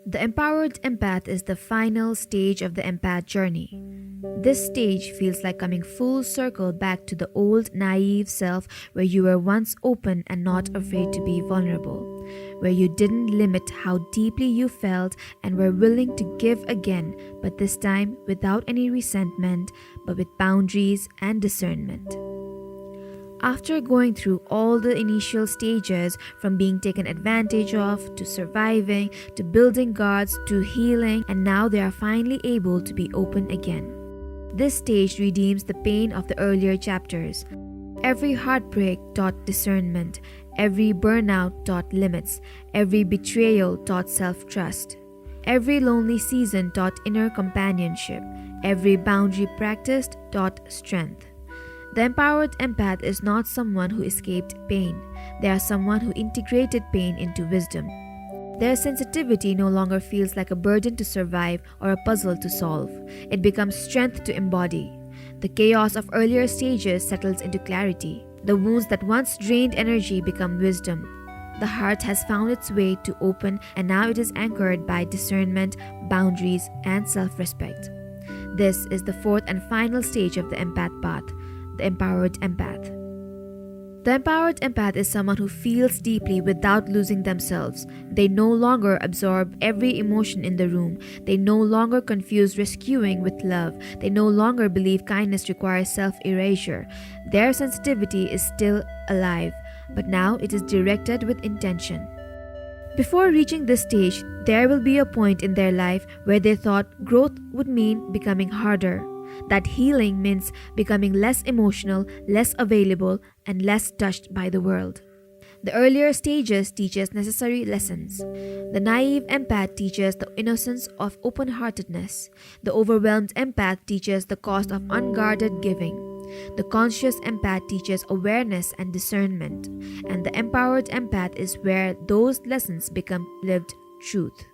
The empowered empath is the final stage of the empath journey. This stage feels like coming full circle back to the old naive self where you were once open and not afraid to be vulnerable, where you didn't limit how deeply you felt and were willing to give again, but this time without any resentment, but with boundaries and discernment. After going through all the initial stages, from being taken advantage of, to surviving, to building guards, to healing, and now they are finally able to be open again. This stage redeems the pain of the earlier chapters. Every heartbreak taught discernment, every burnout taught limits, every betrayal taught self-trust. Every lonely season taught inner companionship, every boundary practiced taught strength. The empowered empath is not someone who escaped pain. They are someone who integrated pain into wisdom. Their sensitivity no longer feels like a burden to survive or a puzzle to solve. It becomes strength to embody. The chaos of earlier stages settles into clarity. The wounds that once drained energy become wisdom. The heart has found its way to open, and now it is anchored by discernment, boundaries, and self-respect. This is the fourth and final stage of the empath path. The empowered empath. The empowered empath is someone who feels deeply without losing themselves. They no longer absorb every emotion in the room. They no longer confuse rescuing with love. They no longer believe kindness requires self-erasure. Their sensitivity is still alive, but now it is directed with intention. Before reaching this stage, there will be a point in their life where they thought growth would mean becoming harder. That healing means becoming less emotional, less available, and less touched by the world. The earlier stages teach us necessary lessons. The naive empath teaches the innocence of open-heartedness. The overwhelmed empath teaches the cost of unguarded giving. The conscious empath teaches awareness and discernment. And the empowered empath is where those lessons become lived truth.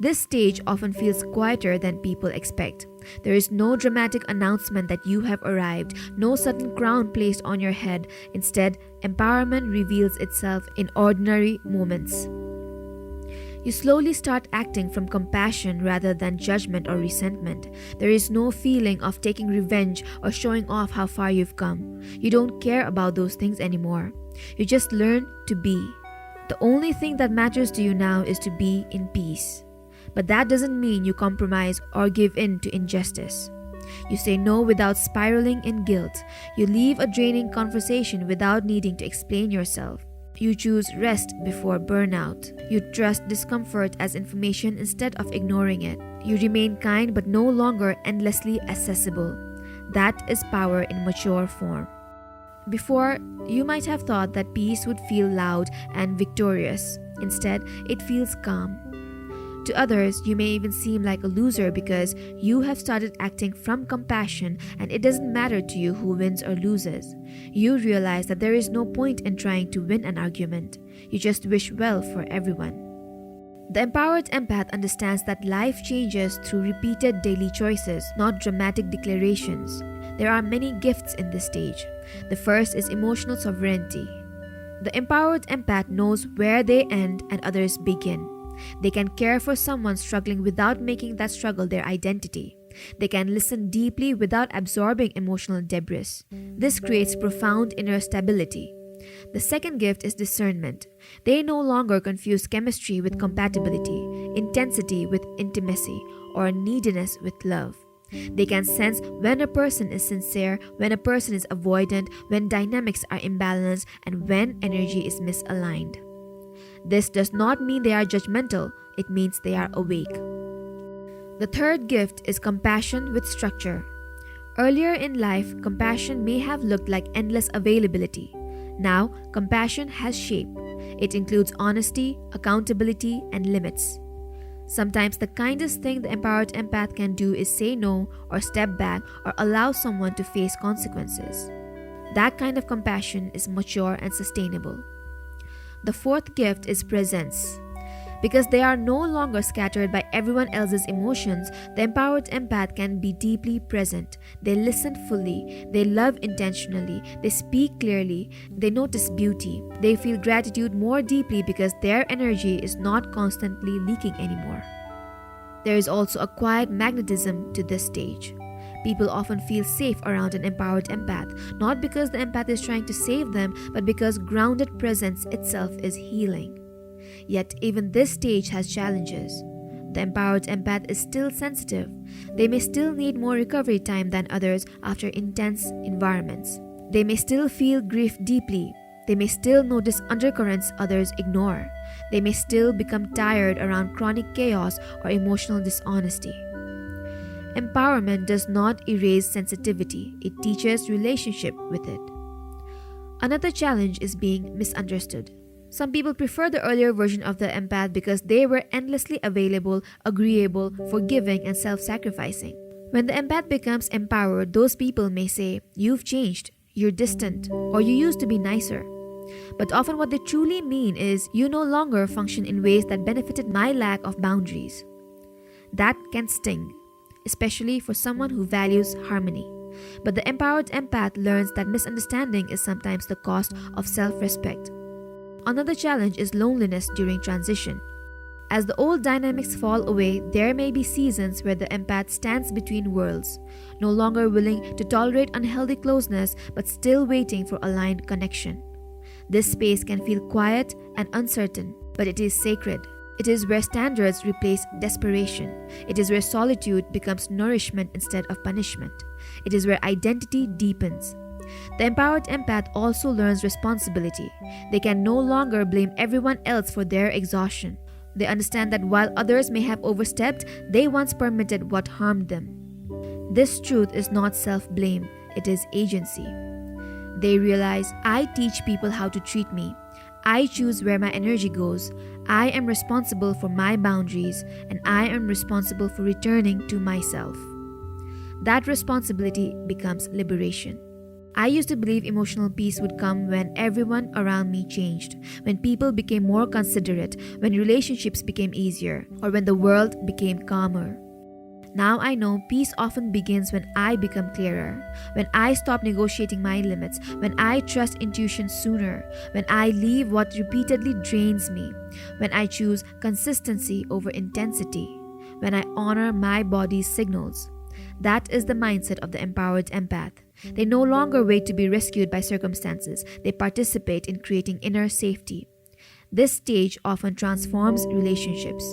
This stage often feels quieter than people expect. There is no dramatic announcement that you have arrived, no sudden crown placed on your head. Instead, empowerment reveals itself in ordinary moments. You slowly start acting from compassion rather than judgment or resentment. There is no feeling of taking revenge or showing off how far you've come. You don't care about those things anymore. You just learn to be. The only thing that matters to you now is to be in peace. But that doesn't mean you compromise or give in to injustice. You say no without spiraling in guilt. You leave a draining conversation without needing to explain yourself. You choose rest before burnout. You trust discomfort as information instead of ignoring it. You remain kind but no longer endlessly accessible. That is power in mature form. Before, you might have thought that peace would feel loud and victorious. Instead, it feels calm. To others, you may even seem like a loser because you have started acting from compassion and it doesn't matter to you who wins or loses. You realize that there is no point in trying to win an argument. You just wish well for everyone. The empowered empath understands that life changes through repeated daily choices, not dramatic declarations. There are many gifts in this stage. The first is emotional sovereignty. The empowered empath knows where they end and others begin. They can care for someone struggling without making that struggle their identity. They can listen deeply without absorbing emotional debris. This creates profound inner stability. The second gift is discernment. They no longer confuse chemistry with compatibility, intensity with intimacy, or neediness with love. They can sense when a person is sincere, when a person is avoidant, when dynamics are imbalanced, and when energy is misaligned. This does not mean they are judgmental, it means they are awake. The third gift is compassion with structure. Earlier in life, compassion may have looked like endless availability. Now, compassion has shape. It includes honesty, accountability, and limits. Sometimes the kindest thing the empowered empath can do is say no or step back or allow someone to face consequences. That kind of compassion is mature and sustainable. The fourth gift is presence. Because they are no longer scattered by everyone else's emotions, the empowered empath can be deeply present. They listen fully, they love intentionally, they speak clearly, they notice beauty. They feel gratitude more deeply because their energy is not constantly leaking anymore. There is also a quiet magnetism to this stage. People often feel safe around an empowered empath, not because the empath is trying to save them, but because grounded presence itself is healing. Yet, even this stage has challenges. The empowered empath is still sensitive. They may still need more recovery time than others after intense environments. They may still feel grief deeply. They may still notice undercurrents others ignore. They may still become tired around chronic chaos or emotional dishonesty. Empowerment does not erase sensitivity, it teaches relationship with it. Another challenge is being misunderstood. Some people prefer the earlier version of the empath because they were endlessly available, agreeable, forgiving, and self-sacrificing. When the empath becomes empowered, those people may say, "You've changed, you're distant, or you used to be nicer." But often what they truly mean is, "You no longer function in ways that benefited my lack of boundaries." That can sting, especially for someone who values harmony. But the empowered empath learns that misunderstanding is sometimes the cost of self-respect. Another challenge is loneliness during transition. As the old dynamics fall away, there may be seasons where the empath stands between worlds, no longer willing to tolerate unhealthy closeness but still waiting for aligned connection. This space can feel quiet and uncertain, but it is sacred. It is where standards replace desperation. It is where solitude becomes nourishment instead of punishment. It is where identity deepens. The empowered empath also learns responsibility. They can no longer blame everyone else for their exhaustion. They understand that while others may have overstepped, they once permitted what harmed them. This truth is not self-blame, it is agency. They realize, "I teach people how to treat me. I choose where my energy goes. I am responsible for my boundaries, and I am responsible for returning to myself." That responsibility becomes liberation. I used to believe emotional peace would come when everyone around me changed, when people became more considerate, when relationships became easier, or when the world became calmer. Now I know peace often begins when I become clearer, when I stop negotiating my limits, when I trust intuition sooner, when I leave what repeatedly drains me, when I choose consistency over intensity, when I honor my body's signals. That is the mindset of the empowered empath. They no longer wait to be rescued by circumstances. They participate in creating inner safety. This stage often transforms relationships.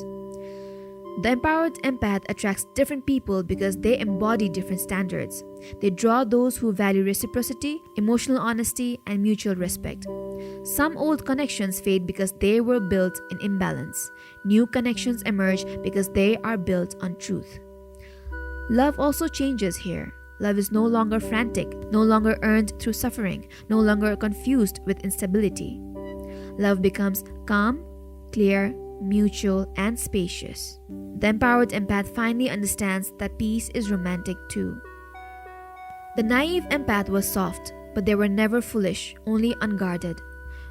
The empowered empath attracts different people because they embody different standards. They draw those who value reciprocity, emotional honesty, and mutual respect. Some old connections fade because they were built in imbalance. New connections emerge because they are built on truth. Love also changes here. Love is no longer frantic, no longer earned through suffering, no longer confused with instability. Love becomes calm, clear, mutual, and spacious. The empowered empath finally understands that peace is romantic too. The naive empath was soft, but they were never foolish, only unguarded.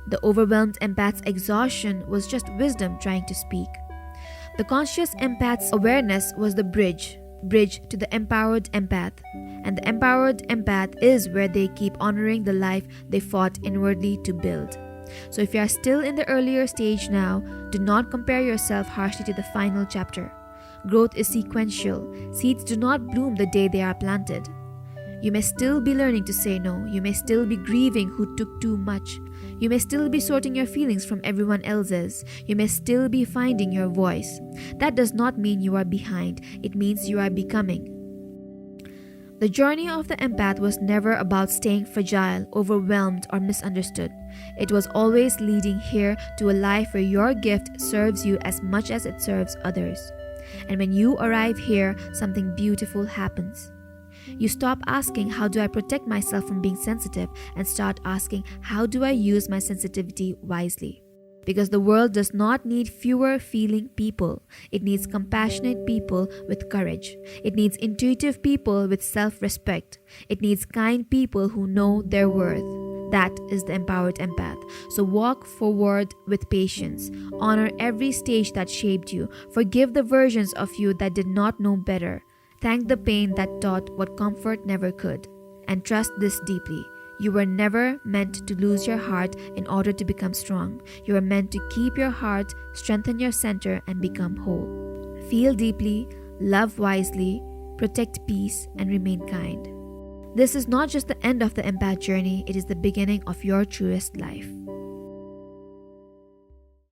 The overwhelmed empath's exhaustion was just wisdom trying to speak. The conscious empath's awareness was the bridge to the empowered empath. And the empowered empath is where they keep honoring the life they fought inwardly to build. So if you are still in the earlier stage now, do not compare yourself harshly to the final chapter. Growth is sequential. Seeds do not bloom the day they are planted. You may still be learning to say no. You may still be grieving who took too much. You may still be sorting your feelings from everyone else's. You may still be finding your voice. That does not mean you are behind. It means you are becoming. The journey of the empath was never about staying fragile, overwhelmed, or misunderstood. It was always leading here to a life where your gift serves you as much as it serves others. And when you arrive here, something beautiful happens. You stop asking, "How do I protect myself from being sensitive?" and start asking, "How do I use my sensitivity wisely?" Because the world does not need fewer feeling people. It needs compassionate people with courage. It needs intuitive people with self-respect. It needs kind people who know their worth. That is the empowered empath. So walk forward with patience. Honor every stage that shaped you. Forgive the versions of you that did not know better. Thank the pain that taught what comfort never could. And trust this deeply. You were never meant to lose your heart in order to become strong. You are meant to keep your heart, strengthen your center, and become whole. Feel deeply, love wisely, protect peace, and remain kind. This is not just the end of the empath journey, it is the beginning of your truest life.